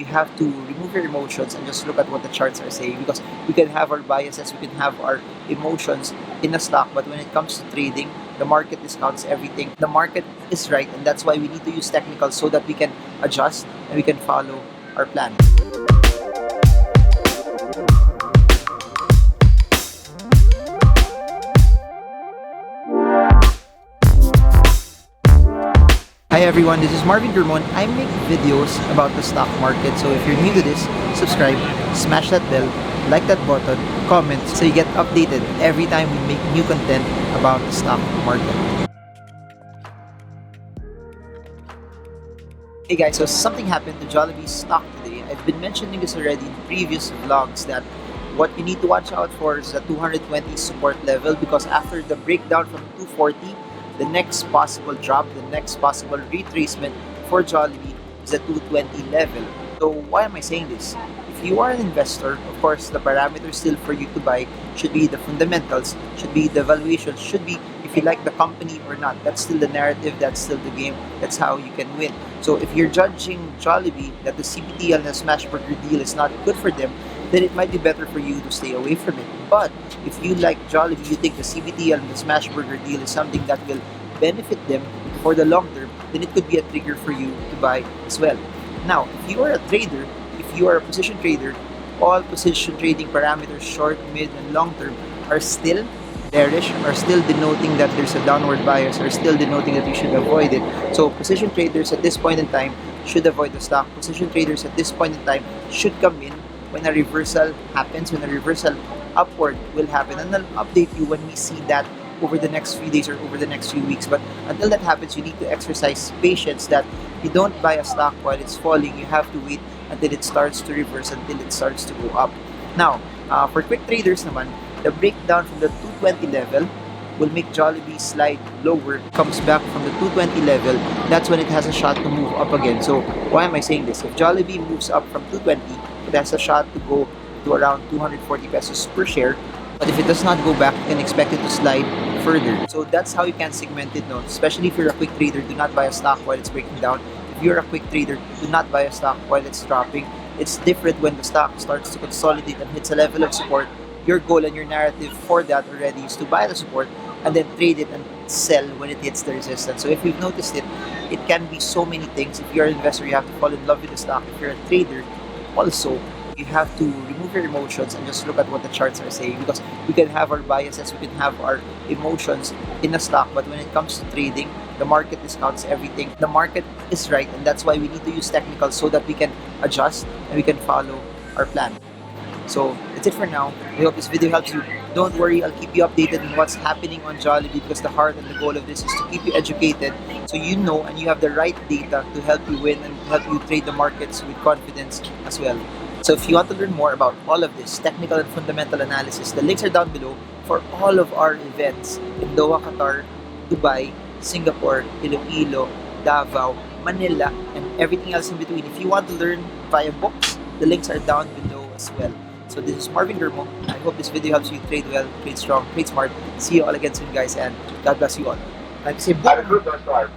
You have to remove your emotions and just look at what the charts are saying, because we can have our biases, we can have our emotions in a stock, but when it comes to trading, the market discounts everything. The market is right, and that's why we need to use technicals so that we can adjust and we can follow our plan. Hi everyone, this is Marvin Gurmon. I make videos about the stock market. So if you're new to this, subscribe, smash that bell, like that button, comment so you get updated every time we make new content about the stock market. Hey guys, so something happened to Jollibee's stock today. I've been mentioning this already in previous vlogs that what you need to watch out for is the 220 support level, because after the breakdown from 240, the next possible drop, the next possible retracement for Jollibee is the 220 level. So why am I saying this? If you are an investor, of course, the parameters still for you to buy should be the fundamentals, should be the valuation, should be if you like the company or not. That's still the narrative, that's still the game, that's how you can win. So if you're judging Jollibee that the CBTL and the Smashburger deal is not good for them, then it might be better for you to stay away from it. But if you like Jollibee, you think the CBTL and the Smashburger deal is something that will benefit them for the long term, then it could be a trigger for you to buy as well. Now, if you are a trader, if you are a position trader, all position trading parameters, short, mid, and long term, are still bearish, are still denoting that there's a downward bias, are still denoting that you should avoid it. So position traders at this point in time should avoid the stock. Position traders at this point in time should come in when a reversal happens, when a reversal upward will happen, and I'll update you when we see that over the next few days or over the next few weeks. But until that happens, you need to exercise patience, that you don't buy a stock while it's falling. You have to wait until it starts to reverse, until it starts to go up. Now, for quick traders naman, the breakdown from the 220 level will make Jollibee slide lower, comes back from the 220 level. That's when it has a shot to move up again. So why am I saying this? If Jollibee moves up from 220, it has a shot to go to around 240 pesos per share. But if it does not go back, you can expect it to slide further. So that's how you can segment it, no? Especially if you're a quick trader, do not buy a stock while it's breaking down. If you're a quick trader, do not buy a stock while it's dropping. It's different when the stock starts to consolidate and hits a level of support. Your goal and your narrative for that already is to buy the support and then trade it and sell when it hits the resistance. So if you've noticed it, it can be so many things. If you're an investor, you have to fall in love with the stock. If you're a trader, also, you have to remove your emotions and just look at what the charts are saying, because we can have our biases, we can have our emotions in a stock, but when it comes to trading, the market discounts everything. The market is right, and that's why we need to use technicals so that we can adjust and we can follow our plan. So that's it for now. I hope this video helps you. Don't worry, I'll keep you updated on what's happening on Jollibee, because the heart and the goal of this is to keep you educated so you know and you have the right data to help you win and to help you trade the markets with confidence as well. So if you want to learn more about all of this technical and fundamental analysis, the links are down below for all of our events in Doha, Qatar, Dubai, Singapore, Iloilo, Davao, Manila, and everything else in between. If you want to learn via books, the links are down below as well. So this is Marvin Gurmo. I hope this video helps you trade well, trade strong, trade smart. See you all again soon, guys, and God bless you all. Like I say, boom!